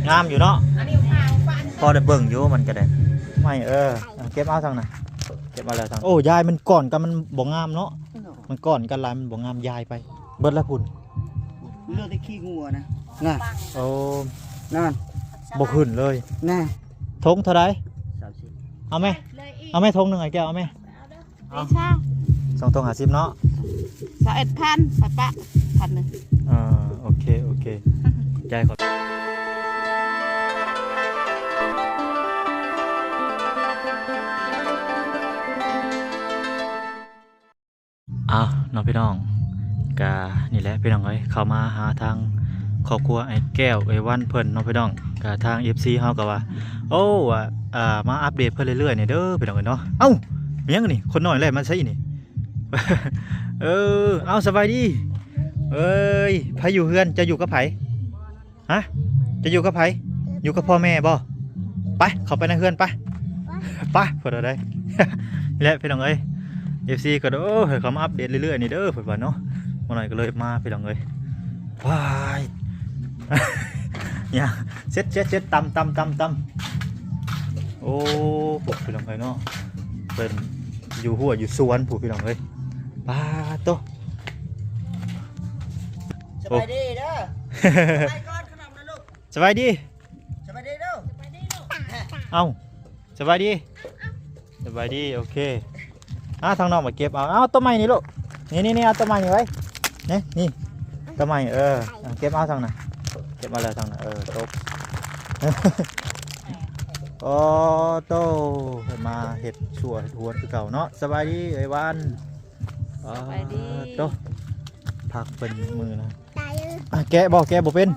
งามอยู่เนาะพอได้เบิ่งอยู่มันก็ได้ไม่เก็บเอาทางไหนเก็บเอาแล้วทางโอ้ยายมันก่อนกันมันบ่งามเนาะมันก่อนกันลายมันบ่งามยายไปเบิดละพุ่นเลือดได้ขี้งัวนะน่ะโอ้นั่นบ่ขึ้นเลยน่ะทงเท่าไรเอาไหมเอาไหมทงหนึ่งไอ้แก้วเอาไหมไม่ใช่2 ทง50เนาะ21,000ไปปะ1,000โอเคยายขอน้องพี่น้องกานี่แหละพี่น้องเอ้ยเข้ามาหาทางครอบครัวไอ้แก้วไอ้วันเพิ่นน้องพี่น้องกาทาง FC เฮาก็ว่าโอ้มาอัปเดตเพิ่นเรื่อยๆนี่เด้อพี่น้องเอ้ยเนาะเอ้ามีหยังนี่คนน้อยแหละมันใช่นี่ เอาสบายดีไผอยู่เฮือนจะอยู่กับไผฮะจะอยู่กับไผอยู่กับพ่อแม่บ่ไปเข้าไปในเฮือนไปเพิ่นเอาได้ นี่แหละพี่น้องเอ้ยFC ก็เขามาอัปเดตเรื่อยๆนี่เด้อเพิ่นว่าเนาะมื้อหน่อยก็เลยมาพี่น้องเอ้ยว้าย เนี่ยเช็ดตำโอ้พี่น้องเอ้ยเนาะเป็นอยู่หัวอยู่สวนผู้พี่น้องเอ้ยปาโตสบายดีเด้อไปก่อนขนมนะลูกสบายดีเด้อเอ้าสบายดีโอเคทางนอกมาเก็บเอาต้นไม้นี่ลูกนี่เอาต้นไม้นี่ไว้นี่ต้นไม้เก็บเอาทางน่ะเก็บมาเลยทางน่ะตบ โอ้โตมาเห็ดชั่วเห็ดหวนคือเก่าเนาะสบายดีไอ้วันโตผักเป็นมือนะแกะบ่เป็น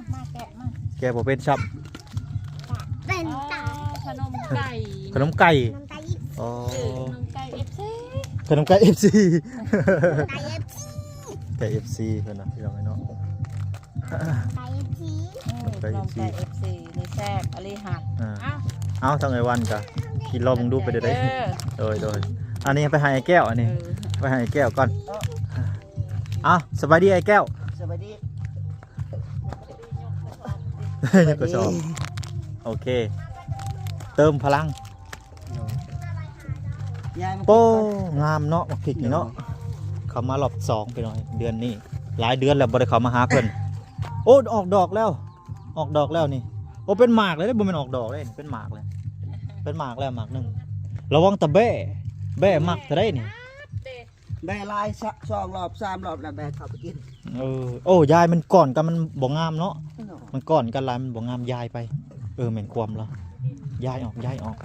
แกะบ่เป็นชับเป็นขนมไก่ขนมไก่ขนมไก่ FC ไก่ FC เพิ่นน่ะพี่น้องไอ้เนาะไก่ FC นี่แซ่บอลิหักเอาทางไอ้วันกะกินลองดูไปได้โดยอันนี้ไปให้ไอ้แก้วอันนี้ไปให้ไอ้แก้วก่อนสบายดีไอ้แก้วสบายดียังก็ชอบโอเคเติมพลังโป้งามเนาะมาผิดเนาะเขามารอบ2ไปหน่อยเดือนนี้หลายเดือนแล้วบ่ได้เขามาหาเพิ่นโอ้ออกดอกแล้วนี่โอ้เป็นหมากเลยได้บ่เป็นออกดอกเลยเป็นหมากเลยเป็นหมากแล้วหมากนึงระวังตะแบ่หมักจะได้นี่แบ่ลาย2 รอบ 3 รอบแล้วแบ่เข้าไปกินโอ้ยายมันก่อนกันมันบ่งามเนาะมันก่อนกันลายมันบ่งามยายไปเหม็นความแล้วยายออก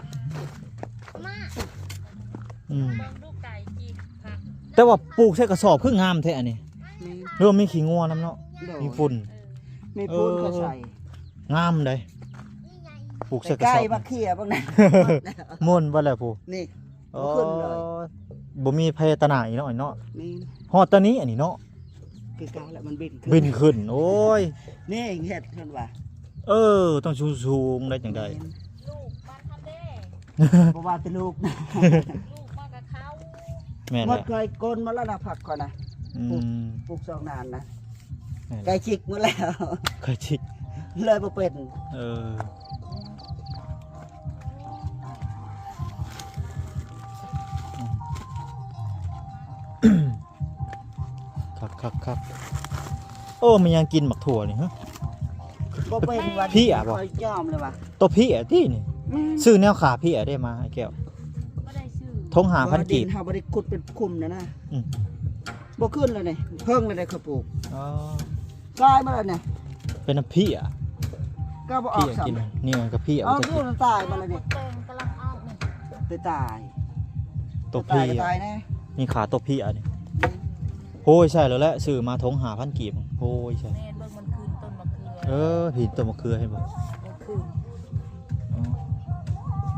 แต่ว่าปลูกใส่กระสอบคืองามแท้อันนี้เริ่มมีขี้งัวน้ำเนาะมีฝุ่นก็ใส่งามเลยปลูกใส่กระสอบใกล้มาเขี่ยบ้างนะม่วนบ่แล้วผู้นี่ขึ้นเลยบ่มีพยาตนาอีกเนาะฮอดตอนนี้อันนี้เนาะใกล้ๆแล้วมันบินขึ้นโอ้ยนี่เห็ดขึ้นว่าต้องสูงได้จังได๋ลูกบ้านทำได้บ่ว่าแต่ลูกมากับเขาแม่นหมดเคยกลมาแล้วนะผักก่อนนะปลูก2 นานนะไก่ชิกหมดแล้วไก่ชิกเลยบ่เป็นครับโอ้มันยังกินหมักถั่วนี่ฮะบ่เป็นวันพี่บ่ยอมเลยว่ะตัวพี่ที่นี่ซื้อแนวขาพี่ได้มาไอ้แก้วบ่ได้ซื้อทง5,000 กีบเฮาบ่ได้ขุดเป็นคุมนะบ่ขึ้นเลยนี่เพิ่งเลยได้เขาปลูกกลายมาแล้วนี่เป็นพี่ก็บ่ออกซ้ํนี่มันกับพี่เอาดูตายมาแล้วนี่กำลังออกนี่ตายตัวพี่ตายแน่นี่ขาตัวพี่นี่โอ้ยใช่แล้วแหละซื้อมาทง5,000 กีบโอ้ยใช่แม่นเบิ่งมันคืนต้นมะเขือผิดต้นมะเขือให้บ่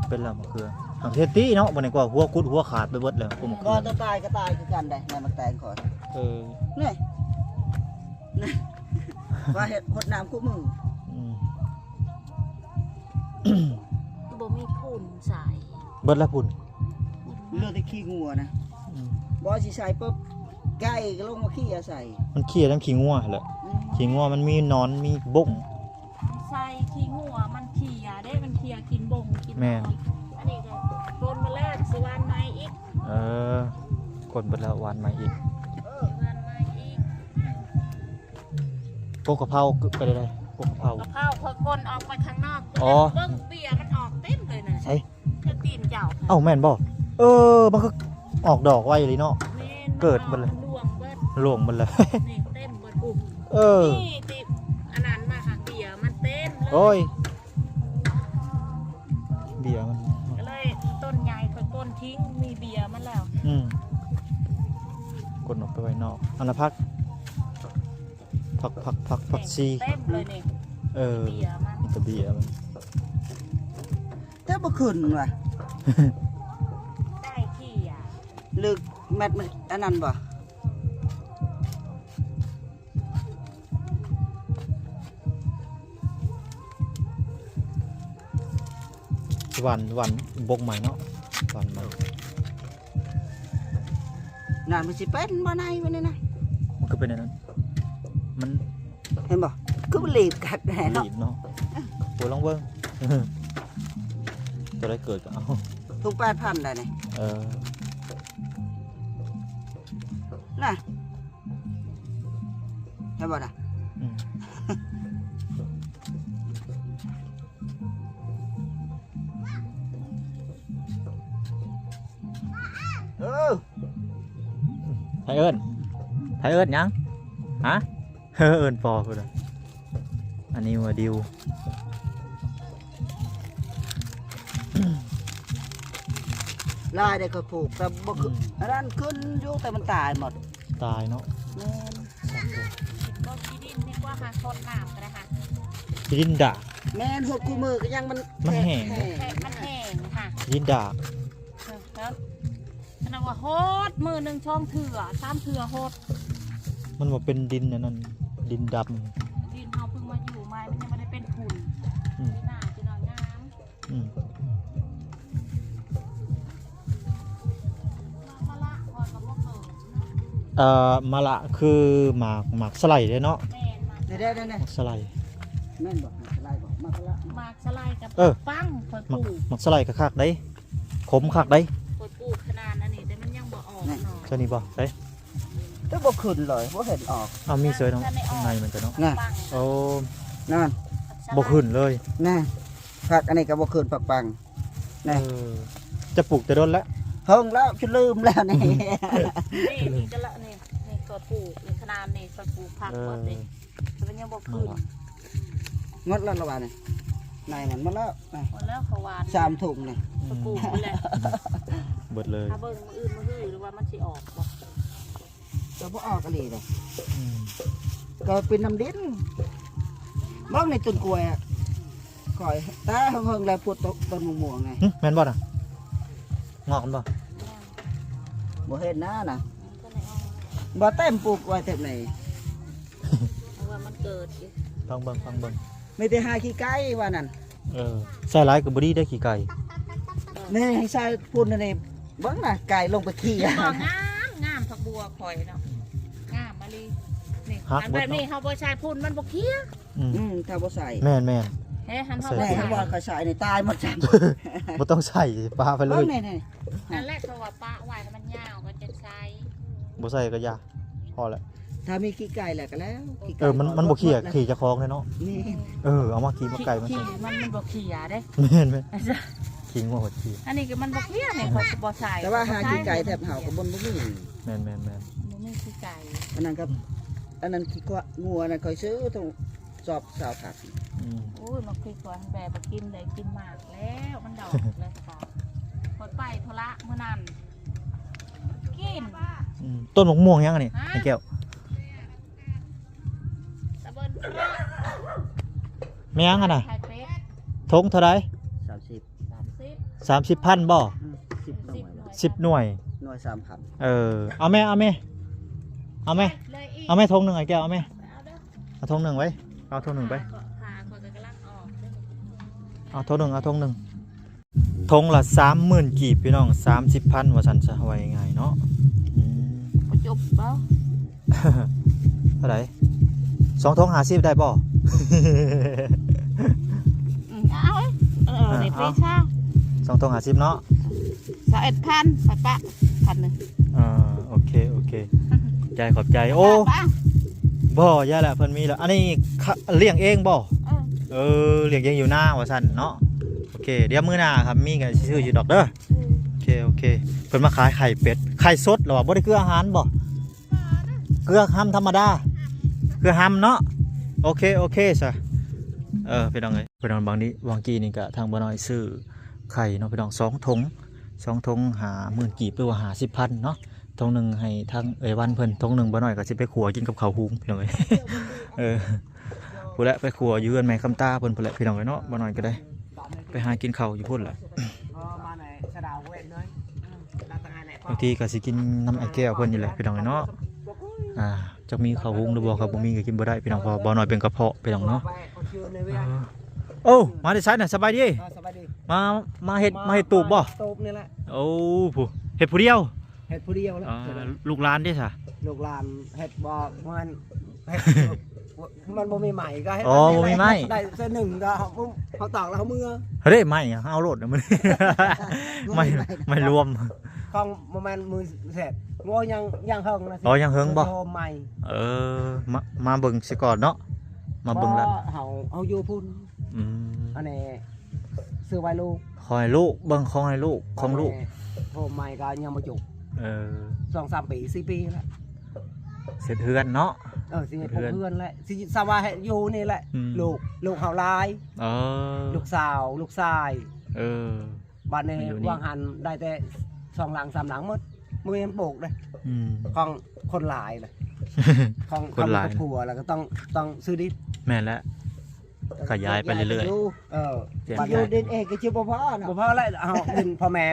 เป็นลำมะเขือเทตี้เนาะบ่ได้กว่าหัวกุดหัวขาดไปเบิดแล้วพวกมะเขือตัวตายก็ตายคือกันได้ในมันแตงก่อนนี่ว่าเห็ดหดน้ำคู่มือบ่มีพุ่นใส่เบิดละพุ่นเลือดได้ขี้งัวนะบ่สิใส่ปุ๊บไก่ก็ลงมาขี้ใส่มันขี้ทั้งขี้งัวแหละขี้งัวมันมีนอนมีบุ้งใส่ข ขี้งัวมันเขี่ยได้มันเขี่ยกินบ่งกิน แม่น อันนี้ก็โดนมาแล้วสิวันใหม่อีก คนเบิดแล้วหวานมาอีก วันใหม่อีก โกกะเพราไปได้โกกะเพราก ะเพราคอยคนออกไปข้างนอก อ๋อ เบิ้งเบียร์มันออกเต็มเลยนะ ใช่ เธอตีนเจ้าค่ะ เอ้าแม่นบ่มันก็ออกดอกไว้เลยเนาะ แม่น เกิดมันเลย ลวงเบิด หลวงมันเลย นี่เต็มเบิดอุ้ม นี่ติดอันนั้นมาค่ะเบียร์มันเต็มเลย โอ้ยเบียร์มัน ก็เลยต้นใหญ่คอยก้นทิ้งมีเบียร์มันแล้ว กดออกไปไว้นอกอันละพักผักชี เต็มเลยนี่ เเบีบียร์มัน มันจะเบียร์มัน แต่บ่ขึ้นว่ะ ได้ที่อ่ะ ลึกแมทมันอันนั้นบ่ วันบกใหม่เนาะวันใหม่ น่ะมันสิเป็นบ่ในมันนี่นะ มันก็เป็นอย่างนั้นมัน เห็นบ่คือมันหลีบกัดแหน่เนาะ หลีบเนาะโอ้ลองเบิ้ง จะได้เกิดก็เอา ทุก8,000ได้นี่ น่ะเห็นบ่น่ะ อืม ไทยเอิญยังฮะ เอิญปอคืออะไรอันนี้ว่าดิว ลายได้ก็ปลูกแต่บ่ขึ้นอันนั้นขึ้นอยู่แต่มันตายหมด ตายเนาะ แม่น ก็ที่ดินนี่กว่าหาคนน้ำกันนะคะ ยินดา แม่นหดกูมือก็ยังมัน มันแห้ง แค่มันแห้งค่ะ ยินดา แล้วขนาดว่าโฮดมือหนึ่งช่องเถื่อสามเถื่อโฮด มันว่าเป็นดินอันนั้นดินด ดินเขาเพิ่งมาอยู่ใหม่มันยังไม่ได้เป็นฝุ่น ำอืม ไม่น่าจะนอนงาม อืม มาละคอยกับพวกเธอ มาละคือหมากสไลด์เลยเนาะ แม่นมา เด้ๆ หมากสไลด์ ๆแม่นบ่สลายบ่มาก็ละ มากสไลด์กับ เออ ปั้งคอยป หมาก ลูก หมากสไลด์ก็คักได้ขมคักได้ คอยปลูกขนาดนั้นนี่แต่มันยังบ่ออกหน่อย เจ้านี่บ่ได้ แต่บ่ขึ้นเลยบ่เห็นออก เอามีเสือเนาะข้างในมันจะเนาะ น่ะ ปั้ง โอ้ นั่น บ่ขึ้นเลย น่ะผักอันนี้ก็บ่ขึ้นปักปัง เอ นี่ อจะปลูกแต่โดนแล้ว เพิ่งแล้วจะลืมแล้วนี่ นี่ก็ละนี่คอยปลูกนี่ขนาดนี่คอยปลูกผักหมดเลยแต่มันยังบ่ขึ้น งดแล้วละว่านี่นายมันมาแล้วนี่ หมดแล้วเขาหวาน 3ถุงนี่ คอยปลูกไปเลย เบิดเลย ถ้าเบิ่งมืออื่นมือหื้อหรือว่ามันสิออกบ่ ก็บ่ออกอะไรเลย อืม ก็เป็นน้ำดินบ้างในต้นกล้วยอะก่อยตาเฮิงๆแล้วพูดต้นม่วงๆไง หึแม่นบ่น่ะงอกกันบ่ บ่เห็นหน้าน่ะ มันก็เลยออก บ่เต็มปลูกไว้เต็มไหน เพราะว่ามันเกิดอีก ฟังเบิ่ง ไม่ได้หาขี้ไก่ว่านั่น ใส่หลายก็บ่ดีได้อขี้ไก่ นี่ให้ใส่พุ่นนั่นนี่เบิ่งน่ะไก่ลงไปขี้อะ บ่งามผักบัวข่อยเนาะงามมาลีนี่อันแบบนี้เฮาบ่ใช้พุ่นมันบ่เคี้ย ถ้าบ่ใส่ แม่น เฮ้หันเฮา แม่ บ่ใส่ ว่าเขาใส่นี่ตายหมดจัง บ่ต้องใส่ปลาไปเล เบิ่ ย งนี่ นั่นแหละเพราะว่าปะไว้ให้มันยาวก็จะใช้ บ่ใส่ก็ยาพอแล้ว ถ้ามีขี้ไก่แหละก็แล้วขี้ไก่ มันบ่ขี้อะขี้เจะคลองเลยเนาะ นี่ เอามาขี้มาไก่มัน ขี้ ใส่ มันบ่เคี้ยเด้ แม่นขี้งัวหดขี้ อันนี้ก็มันบ่เคี้ยนี่ข่อยก็บ่ใส่ แต่ว่าหาขี้ไก่แทบเห่าก็บ่มี แม่น บ่มีขี้ไก่ อันนั้นครับอันนั้นขี้กวงัวน่ะค่อยซื้อต้องสอบสาวถัก อืม โอ้ยมันคือก่อนแบบบ่กินเลยกินมากแล้วมันดอกแล้วก็ข่อยไปธุระมื้อนั้นกิน ต้นมะม่วงยังอันนี้ไอ้แก้ว ตะเบิ่น แม่ยังอันน่ะ ไข่เป็ด ทงเท่าไหร่ 30 30 30,000บ่ 10หน่วย 10หน่วย หน่วย3,000 เอาแม่เอาแม่ เลยอีก เอาแม่ทงหนึงไอ้แก้วเอาแม่ เอาเด้อ เอาทงหนึงไว้เอาทงหนึงไป ขาข่อยก็กำลังออกเด้อ เอาทงหนึงทงละ30,000กีบพี่น้อง30,000ว่าซั่นซะไว้ง่ายเนาะ บ่จบบ่ เท่าไหร่2ทง50ได้บ่ สีเช้า สองทง50เนาะ 21,000ไปปะ1,000 โอเคใจขอบใจโอ้บ่ย่าแหละเพิ่นมีแล้วอันนี้เลี้ยงเองบ่เลี้ยงเองอยู่หน้าว่าซั่นเนาะโอเคเดี๋ยวมื้อหน้าครับมีก็สิซื้ออยู่ดอกเด้อโอเคเพิ่นมาขายไข่เป็ดไข่สดหรอบ่ได้เกลืออาหารบ่เกลือห้ำธรรมดาเกลือห้ำเนาะโอเคซะพี่น้องเอ้ยพี่น้องบางนี้วางกี้นี่ก็ทางบ่น้อยซื้อไข่เนาะพี่น้อง2 ทง50,000กีบหรือว่า50,000เนาะทงหนึ่งให้ทางวันเพิ่นทงหนึ่งบ่น้อยก็สิไปขัวกินกับข้าวหุงพี่น้องเอ้ยผู้ละไปขัวอยู่เฮือนแม่คำตาเพิ่นผู้ละพี่น้องเอ้ยเนาะบ่น้อยก็ได้ไปหากินข้าวอยู่พุ่นแหละบางทีก็สิกินน้ำไอ้แก้วเพิ่นนี่แหละพี่น้องเอ้ยเนาะจะมีข้าวหุงหรือบ่ครับบ่มีก็กินบ่ได้พี่น้องเพราะบ่น้อยเป็นกระเพาะพี่น้องเนาะโอ้มาได้ไสน่ะสบายดีมาเฮ็ดตูบบ่ตูบนี่แหละโอ้ผู้เฮ็ดผู้เดียวแล้วลูกหลานเด้ซะลูกหลานเฮ็ดบ่มันเฮ็ดมันบ่มีใหม่ก็เฮ็ดบ่มีไม้ได้เส้นหนึ่งก็เขาตอกแล้วเขามือเฮ้ยไม้เอาโลดมันไม่รวมของประมาณมือเสร็จงัวยังเฮิงนะยังเฮิงบ่ใหม่มาเบิ่งสิก่อนเนาะมาเบิ่งแล้วเอาอยู่พุ่นอันนี้ซื้อไว้ลูกคอยลูกเบิ่งของให้ลูกของลูกโฮมใหม่ก็ยังบ่จุก2-3 ปี4 ปีแล้วเสร็จเฮือนเนาะสิเฮือนแหละสิสว่าให้อยู่นี่แหละลูกเฮาหลายลูกสาวลูกชายบ้านนี้วางหันได้แต่2 หลัง 3 หลังหมดบ่มีปลูกเลยของคนหลายเลยของคนหลายผัวแล้วก็ต้องซื้อดิแม่นแล้วขยายไปเรื่อยบ้านอยู่ดินเองก็ชื่อบ่พอเนาะบ่พอแล้วเฮาดินพ่อแม่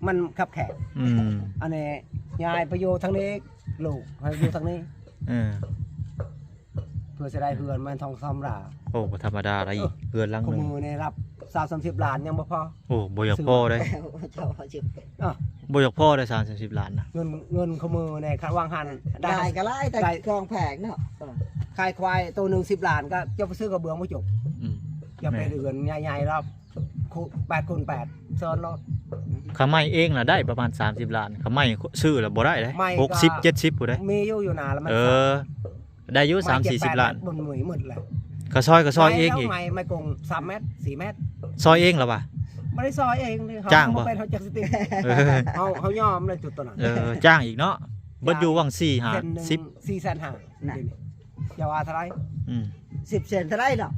มันขับแขกอันนี้ยายไปอยู่ทางนี้ลูกให้อยู่ทางนี้เพื่อจะได้เฮือนมันทองคำราโอ้ธรรมดาอะไรเฮือนลังนึงมือในรับ30 ล้านยังบ่พอโอ้บ่อยากพอได้บ่อยากพอได้30 ล้านนะเงินขมือในคันวางหันได้ก็ไล่แต่กองแผงเนาะขายควายตัวนึง10 ล้านก็จะไปซื้อกระเบื้องบ่จบอย่าไปเฮือนใหญ่ๆรอบ8x8ซ้อนรถขาไม้เองน่ะได้ประมาณ30 ล้านขาไม้ซื้อแล้วบ่ได้เด้60 70ผู้ใดมีอยู่นาแล้วมันได้อยู่3-40 ล้านบนหมุยหมดเลยกระซอยเองอีกไม่กง3 เมตร 4 เมตรซอยเองหรอวะไม่ได้ซอยเองจ้างบ่เป็นเขาจักสติเขายอมเลยจุดตัวนั้นจ้างอีกเนาะเบิดอยู่วัง4-5อย่าว่าเท่าไร10 เซนเท่าไรเนาะ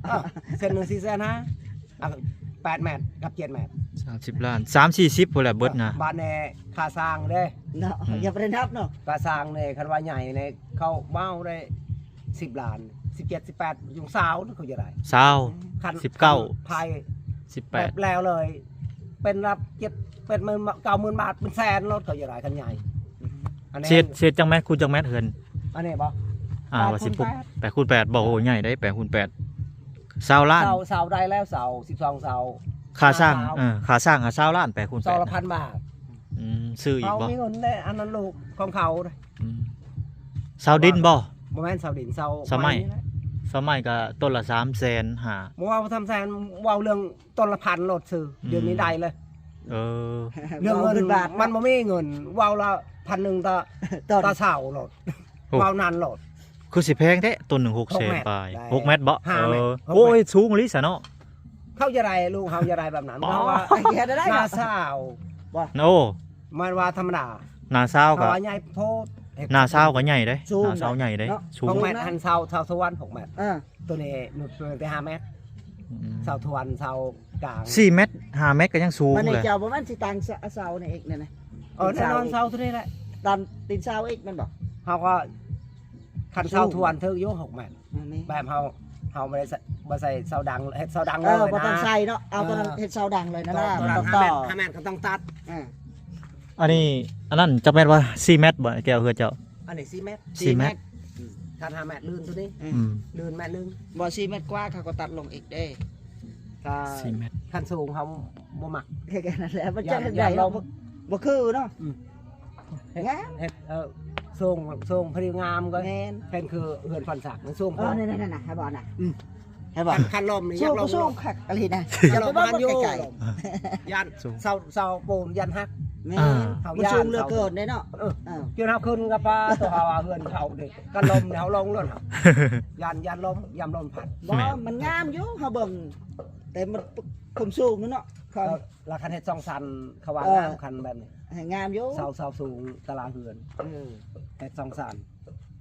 เซน1 4,500 8 เมตรกับ7 เมตร30 ล้าน3-40พุ่นแหละเบิดนะบ้านแน่ค่าสร้างเด้เนาะอย่าไปนับเนาะค่าสร้างเนี่ยคันว่าใหญ่เนี่ยเขาเมาได้10 ล้าน17-18ยุงสาวเขาจะได้19ภาย18แล้วเลยเป็นรับเป็น90,000 บาทเป็นแสนรถเขาจะได้คันใหญ่เศษจังแมทคูณจังแมทเหินอันนี้บ่ว่า8x8บ่โอ้ใหญ่ได้8x8 20 ล้านเสาได้แล้วเสา12 เสาค่าสร้าง20 ล้าน8x8 เสาละ1,000 บาทซื้ออีกบ่มีเงินได้อันนั้นลูกของเขาเสาดินบ่แม่นเสาดินเสาสมัยก็ต้นละ300,000หาบ่ว่าทำแสนว่าเรื่องต้นละ1,000รถซื้อเดี๋ยวนี้ได้เลยเรื่องเงินบาทมันบ่มีเงินว่าละ1,000ต่อเสารถว่านั้นรถคือสิแพงแท้ต้น1 600,000ไป6 เมตรบ่โอ้ยสูงลิซะเนาะเขาจะได้ลูกเขาจะได้แบบนั้นเพราะว่าหน้าเศร้าบ่โอ้มันว่าธรรมดาหน้าเศร้าก็ใหญ่โพดหน้าเศร้าก็ใหญ่เด้หน้าเศร้าใหญ่เด้สูง6 เมตรหันเศร้าสวรรค์6 เมตรตัวนี้หนุดไป5 เมตรเศร้าทวนเศร้ากลาง4 เมตร5 เมตรก็ยังสูงเลยมันเจ้าบ่มันสิตังเศร้านี่อีกนี่แน่นอนเศร้าตัวนี้แหละตามตีนเศร้าอีกมันบ่เฮาก็คันเศร้าทวนเทิงอยู่6 เมตรแบบเฮาไม่ได้บ่ใส่เสาดังเฮ็ดเสาดังเลยนะบ่ต้องใส่เนาะเอาตัวนั้นเฮ็ดเสาดังเลยนะต้องต่อ5 เมตรก็ต้องตัดอันนั้นจักแม่นว่า4 เมตรบ่แก้วเฮือเจ้าอันนี้4 เมตร4 เมตรคัน5 เมตรลื่นตัวนี้ลื่นเมตรนึงบ่4 เมตรกว่าเขาก็ตัดลงอีกเด้ก็4 เมตรคันสูงเฮาบ่มักแค่นั้นแหละมันจะได้เราบ่คือเนาะเฮ็ดทรงพอดีงามก็เป็นคือเฮือนฟันสักมันทรงนั่นๆๆให้บ่น่ะ ให้บอก คันลมนี่ สู้ ยักล ก็ ม สู้คักอะไรนะ ยั อก ย่า ล ไป ม บ้า บ้าน นอยู่ ไกล ยันเสาปูนยันฮัก ๆแม่มันสูงเหลือเกินได้เนาะ จนเฮาขึ้นกับป้าตัวเฮาเฮือนเขาเด็กกันลมเนี่ยเฮาลงเลยยันลมยำลมผัด บ่มันงามอยู่เฮาเบิ่งแต่มันผมสูงเนาะเขา แล้วคันเฮ็ดซองสันเขาว่างามคันแบบนี้ ให้งามอยู่ เสาสูงตารางเฮือน เออ เฮ็ดซองสัน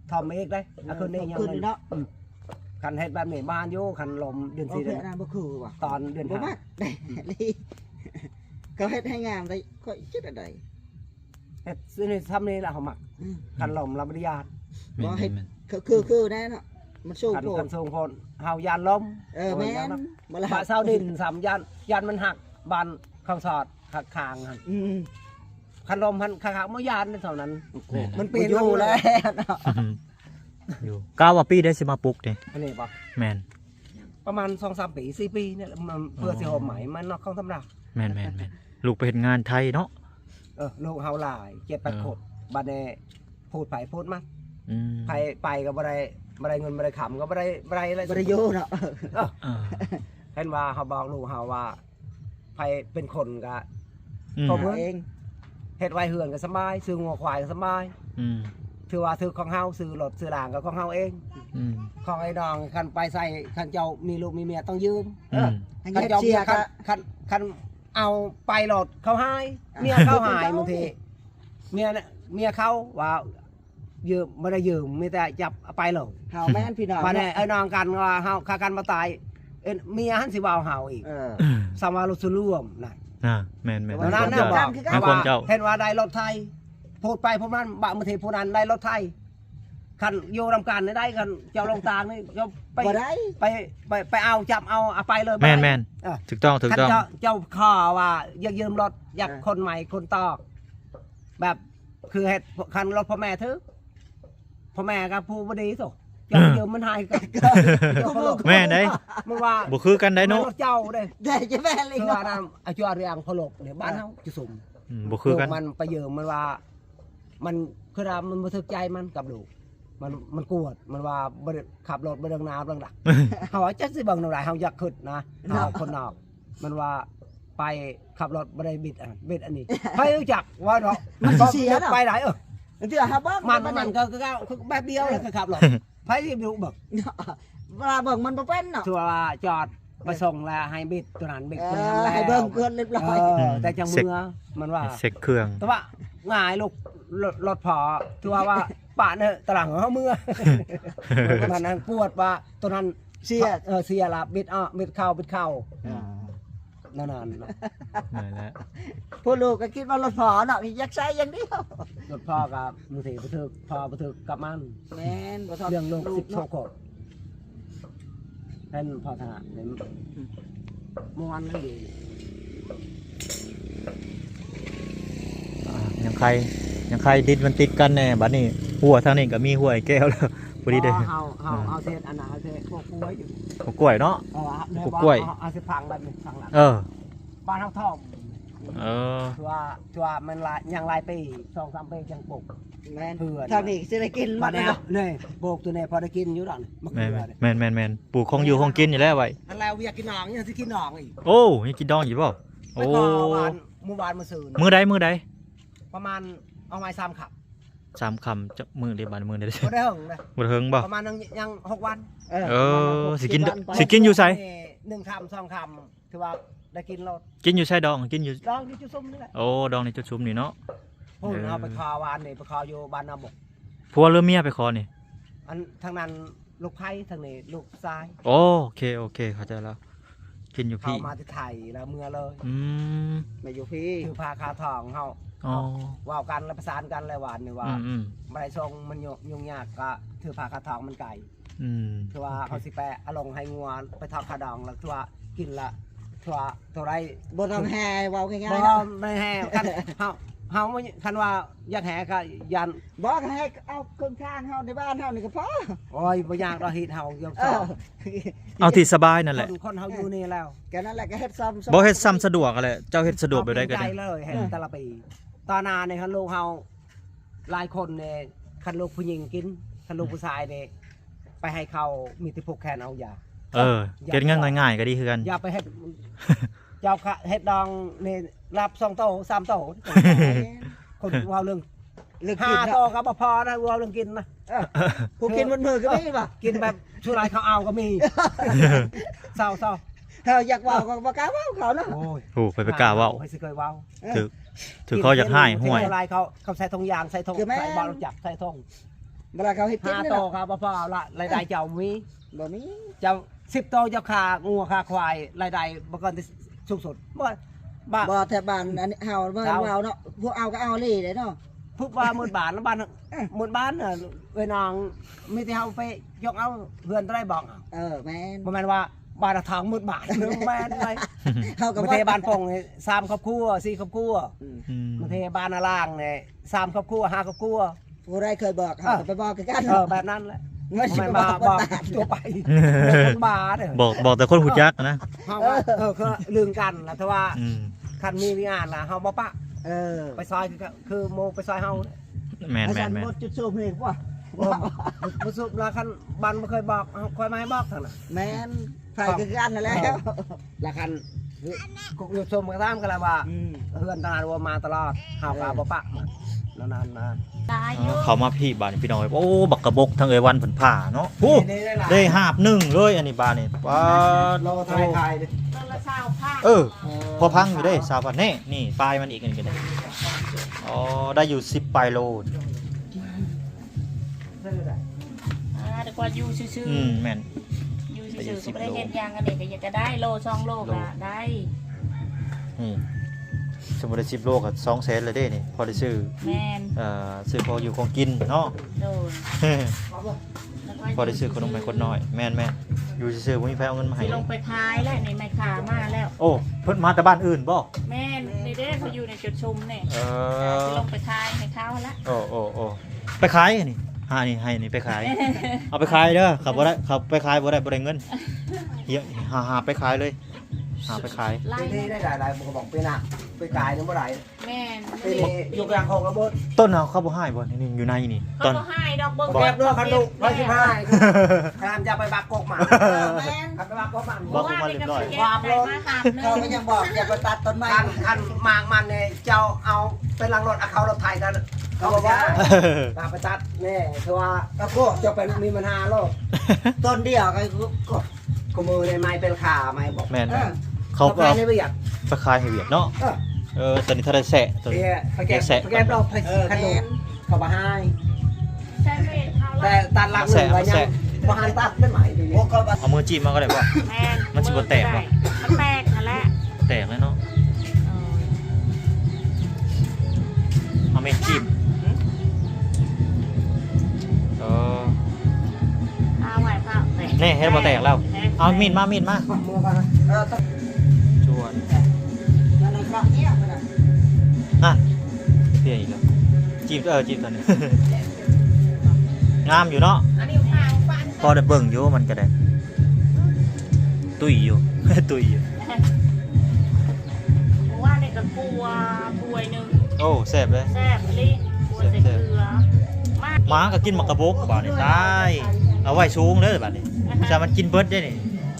ทอมเอกได้อะคืนนี้ยัง คืนนี้เนาะ คันเฮ็ดแบบนี้บ้านอยู่คันลมเดือน โอ 4 เค เดือน นะบ่คือว่ะ ตอนเดือน บ่ 5 มักได้ลีเขาเฮ็ดให้งามได้ค่อยคิดอะไร เฮ็ดซื้อนี่ทำนี่แหละเขามักคันลมเราบ่ได้ยาน บ่เฮ็ดคือแน่เนาะมันสูง คัน โพ คั ด นสูงพนเฮายานลม แม่นบ่ละ บาเสาดิน3ยันมันหักบานข้างสอดหักคางหั่น คันลมพันขางๆเมื่อยานเท่านั้น มันเปลี่ยน อยู่แล้วเนาะ อยู่ก้าวว่าปีได้สิมาปลุกนี่ อันนี้ปะ แม่น ประมาณ2-3 ปี4 ปีเนี่ยมันเพื่อสิหอมไหมมันนอกข้องธรรมดา แม่นลูกไปเฮ็ดงานไทยเนาะ ลูกเฮาหลาย7-8 คนบัดนี้พูดไปพูดมา อืม ไปก็บ่ได้เงินบ่ได้ขำก็บ่ได้อะไร บ่ได้อยู่เนาะ เห็นว่าเฮาบอกลูกเฮาว่าไปเป็นคนก็ อืม ผม เอง เฮ็ดไว้เฮือนก็สบายซื้องัวควายก็สบาย อืม ถือว่าถือของเฮาซื้อรถซื้อหลางก็ของเฮาเอง อืม ของไอ้น้องคันไปใส่คันเจ้ามีลูกมีเมียต้องยืม อืม ให้ คัน เฮ็ด เจ้า เสียก็ คันเอาไปโหลดเขาให้เมียเขาหายบางทีเมียเขาว่ายืมไม่ได้ยืมมีแต่จับเอาไปเลย เฮาแม่นพี่น้อง มาเนี่ยไอ้น้องกันว่าเฮาฆ่ากันมาตายเมียหันสิบ่าวเฮาอีก สามารถรถร่วมนะ แม่น แล้วนั่นน่ะบอก ให้ความเจ้า เห็นว่าได้รถไทยพูดไปพวกนั้นบางทีพวกนั้นได้รถไทยคันโยนำกันได้กันเจ้าลงตางนี่เจ้าไป บ่ได้ ไปเอาจับเอาไปเลย แม่น เออ ถูกต้อง คันเจ้าขอว่าอยากยืมรถอยากคนใหม่คนตอกแบบคือเหตุคันรถพ่อแม่ถือพ่อแม่กับผู้บดีสุเจ้ายืมมันให้ก็ แม่นได้ มันว่า บ่คือกันได้เนาะ รถเจ้าเด้ ได้จะแม่นเลย คือ เนาะ ว่าน้ำอาจารย์เรียงพลกเนี่ยบ้านเฮาจะสุ่ม บ่คือกัน มันไปยืมมันว่า มันคือว่ามันบ่ทึกใจมันกับลูกมันกวดมันว่าบ่ได้ขับรถบ่เดินน้ำเรื่องหลัก เฮาว่าจักสิเบิ่งแนวใดเฮาอยากขึ้นนะเฮาคนนอก มันว่าไปขับรถบ่ได้บิดอันนี้ใครรู้จักว่าเนาะ มันเสียเนาะ ไปไหนเดี๋ยวหาเบิ่ง มันก็แบบเดียวเลยขับรถไผสิรู้เบิก เวลาเบิ่งมันบ่เป็นเนาะ ชัวร์ว่าจอดไปส่งแล้วให้บิดตัวนั้นบิดตัวนี้ทำแล้ว ให้เบิ่งเกินเรียบร้อย แต่จังเมือมันว่า เซ็กเครื่อง แต่ว่าง่ายลูกรถพอถือว่าป่าเนี่ยตลังเขาเมื่อมันนั้นปวดว่าตัวนั้นเสียละบิดเข้านั่น นั่นแหละ ผู้ลูกก็คิดว่ารถพอเนาะอยากใช้อย่างเดียว รถพ่อกับมือถือบันทึกพ่อบันทึกกับมัน แม่นบ่ทอด เรื่องลูก10 เนาะ ขวบเป็นพ่อถนัดเนี่ยม้วนนั่นดี ยังใครดินมันติดกันแน่บัดนี้หัวทางนี้ก็มีหัวไอ้แก้วแล้วพอดีเด้อ เอาเศษอันนั้นเอาเศษพวกกล้วยอยู่ กล้วยเนาะ เอา กล้วย เอาเศษพังแบบนี้พังหลัง บ้านเฮาท่อม ชัวมันยังหลายปี2-3 ปีจังปลูก แม่น เพื่อน ทางนี้สิได้กิน บ้า มัน น นี้ เนาะ นี่ปลูกตัวนี้พอได้กินอยู่ดอกนี่มะเขือนี่ แม่นปลูกของอยู่ของกินอยู่แล้วไว้ อันแล้วอยากกินหนองยังสิกินหนองอีก โอ้ยังกินดองอยู่เปล่า ไป โอ้ ขอวานมื้อวานมื้อซื่น มือใด ประมาณเอาไม้3ขับ 3 คำจะมือเดียวบานมือเดียว บ่ได้หึงนะ บ่เฮิงบ่ ประมาณยัง6 วัน สิกินอยู่ไส นี่1 คำ 2 คำถือว่าได้กินรถ กินอยู่ไสดองกินอยู่ ดองที่จุซุ่มนี่แหละ โอ้ดองในจุดชุมนี่เนาะ พูดเอาไปขอวานนี่ไปขออยู่บ้านนาบก ผัวหรือเมียไปขอนี่ อันทางนั้นลูกไผ่ทางนี้ลูกซ้าย โอเคเข้าใจแล้วกินอยู่ เข้า พี่ มาที่ไทยแล้วเมื่อเลย อืม มาอยู่พี่ คือพาคาทองเฮา อ๋อ ว่าวกันแล้วประสานกันเลยหวานนี่ว่า อืม บ่ได้ส่งมันยุ่งยากก็ถือพาคาทองมันไก่ คือว่าเขาสิแปะเอาลงให้งัวไปทอดคาดองแล้วคือว่ากินละตัวไร บ่ต้องแห่เว้าง่าย บ่ ๆเนาะ ไม่แห่กันเฮาคันว่าอยากแห่ก็ยัน บ่ให้เอาเครื่องข้างเฮาในบ้านเฮานี่ก็พอ โอ้ยบ่ยากดอกเฮ็ดเฮายก เอ สอ อบ เอาที่สบายนั่นแหละ คนเฮาอยู่นี่แล้ว แค่นั้นแหละก็เฮ็ดซ้ำ บ่เฮ็ดซ้ำสะดวกอะไรเจ้าเฮ็ดสะดวกไปได้ก็ ใจ ได้ เลยเฮ็ดแต่ละปีตอนนาในคันลูกเฮาหลายคนเนี่ยคันลูกผู้หญิงกินคันลูกผู้ชายเนี่ยไปให้เขามีที่ผูกแขนเอายา เก็บเงินง่ายๆก็ดีคือกัน อย่าไปเฮ็ดเจ้าค่ะเฮ็ดดองนี่รับ2โต3โตคนเว้าเรื่อง เรื่องกิน 5โตก็บ่พอนะเว้าเรื่องกินนะ ผู้กินบนมือก็มีป่ะ กินแบบชุไรเขาเอาก็มีเศร้า เฮาอยากเว้าก็บ่กล้าเว้าเขาเนาะ โอ้ย โอ้ไปกล้าเว้า ไม่สิเคยเว้า ถือเขาอยากให้ห่วย กินอะไรเขาใส่ธงยางใส่ธงใส่บอลจับใส่ธง เวลาเขาเฮ็ดกิน 5 นี่ โต เนาะ ครับบ่พอละรายได้เจ้ามี บ่มี เจ้า10โตเจ้าขางัวขาควายรายได้บ่เกินที่สูงสุดบ่บ้า บ่แถวบ้านอันนี้เฮาบ่เว้าเนาะพวกเอาก็เอาเลยเด้เนาะ พึกว่าหมื่นบาทแล้วบ้านหมื่นบาทน่ะเอ้ยน้องมีที่เฮาไปยกเอาเพื่อนได้บอก แม่น บ่แม่นว่าบ้านละทางหมื่นบาทแม่นได เฮาก็ ประ บ่ เทศบ้านปงนี่3ครอบครัว4ครอบครัว ประเทศบ้านนาล่างนี่3ครอบครัว5ครอบครัว ผู้ใดเคยบอกเฮาก็ไปบอกกัน แบบนั้นแหละ เงิน บ่ สิ แม่น บา บ่ ท ตัวไปบาท บอกแต่คนหูจักนะ เฮาว่าคือลืมกันแล้วแต่ว่า อืม คันมีวิญญาณล่ะเฮาบ่ปะ ไป ไปซอยคือโมไปซอยเฮา แม่น อา แม่ จาร น ย์ แม่น บ่จุดสูบนี่ว่า บ่สุบละคันบ้านบ่เคยบอกคอยมาให้บอกทางน่ะ แม่นไผก็คืออันนั่นแหละ ละคันกุอยู่ชมกันตามกันแล้วว่าเฮือนตลาดว่ามาตลอดเฮาก็บ่ปะมันนานๆมา ตายอยู่ เขามาพี่บ้านพี่น้อยโอ้บักกระบกทั้งเอยวันผลผ่าเนาะโอ้ได้หาบหนึ่งเลยอันนี้บ้านนี่ว้า โลไทยดิ ต้นละ20ผ้า พอพังอยู่ได้สาวพันนี่นี่ปลายมันอีกอันนี้ก็ได้อ๋อได้อยู่10ปลายโล ดีกว่าอยู่ซื่อ แม่น ๆอยู่ซื่อๆก็บ่ได้เฮ็ดหยังอันนี้ก็อยากจะได้โล2โลก็ได้ นี่สมมุติได้10โลก็200,000เลยเด้นี่พอได้ซื้อ แม่น ซื้อพออยู่ของกินเนาะ โดน พอได้ซื้อขนมให้คนน้อยแม่นอยู่ซื่อๆบ่มีใครเอาเงินมาให้ สิลงไปขายแล้วนี่ไม่ขามาแล้ว โอ้เพิ่นมาแต่บ้านอื่นบ่ แม่นนี่เด้เขาอยู่ในจุดชุมนี่ เอ สิ อ ลงไปขายให้เขาละ โอ้ไปขายนี่หานี่ให้นี่ไปขาย เอาไปขายเด้อขับบ่ได้ขับไปขายบ่ได้เงินเฮียหาไปขายเลยหาไปขาย ไล่ ที่ได้หลายๆผมก็บอกไปน่ะไปกายนึงบ่ได้ แม่น ปีนี้อยู่กลางคงกระบด ต้นเอาเข้าบ่ให้บ่นี่อยู่ในนี่ เขา ต้น บ่ให้ดอกเบิ่ง แก็บด้วยคันลูก115การจะไปบักกกหมา แม่น คันไปบักกกหมา บอกผมมาเรียบร้อย ความโลดมาหามนึ เขา ง ก็ยังบอกอย่าไปตัดต้นไม้ คันหมากมันเนี่ยเจ้าเอาไปลังรถเอาเขารถไทยกันเขาบอกว่าตาไปตัดนี่คือว่าตะโกจะเป็นมีปัญหาโลก ต้นเดียวก็ ขมือในไม้เป็นขาไม้บอก แม่น เออ เขา ไป เอา ในเบียด ไปขายให้เวียดเนาะตอนนี้ถ้าได้แสะตัวนี้ ไปแก็บเราไปขนมเขามาให้ ใช่ไหมเขา แต่ตัดหลังหนึ่งไปยังมาหันตัดได้ไหมดี พวกก็ เอามือจิ้มมาก็ได้ป่ะ แม่น มันสิบ่แตกวะ มันแตกนั่นแหละ แตกแล้วเนาะเอาเม็ดจิ้มเอาไว้เปล่าแตก นี่เฮ็ดบ่แตกแล้วเอามีดมา มือกัน ชวน นั่นครับเนี่ยมันน่ะ อ่ะเปลี่ยนอีกแล้วจีบจีบตัวนี้ งามอยู่เนาะ อันนี้ข้าวฟัน พอได้เบิ่งอยู่มันก็ได้ตุ้ยอยู่ ตุ้ยอยู่ เพราะว่าเนี่ยก็กลัวป่วยหนึง โอ้แซ่บเลย แซ่บลิ้นป่วยใส่เกลือมาก หมาก็กินหมักกระบกบาดนี่ตายเอาไว้สูงเด้อบาดนี้จะมันกินเบิดได้นี่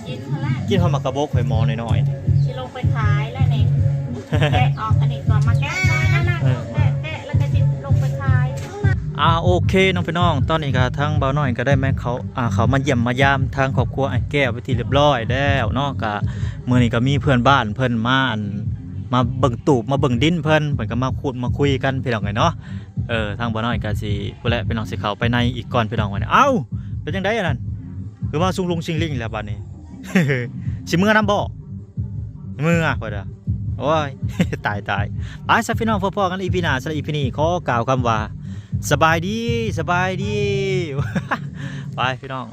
กินเท่าไหร่ กินพอหมักกระบกข่อยหมอน้อย สิลงไปขายแล้วนี่แกะออกอันนี้ก่อนมาแกะซอยนั่นน่ะแกะแล้วก็สิลงไปขาย โอเคน้องพี่น้องตอนนี้ก็ทางเบาน้อยก็ได้แม่เขามาเยี่ยมมายามทางครอบครัวไอ้แก้วไปที่เรียบร้อยแล้วเนาะก็มื้อนี้ก็มีเพื่อนบ้านเพิ่นมาเบิ่งตูบมาเบิ่งดินเพิ่นก็มาคุยกันพี่น้องไงเนาะทางเบาน้อยก็สิผู้แลพี่น้องสิเข้าไปในอีกก่อนพี่น้องว่าเอ้าเป็นจังได๋อันนั้นคือว่าซุงลุงซิงลิงแล้วบัดนี้ สิมื้อนํบ่มื้อเพิ่นโอ้ย ตายไปซะพี่น้องพอๆกันอีพีหน้าซะอีพีนี้ขอกล่าวคำว่าสบายดี ไปพี่น้อง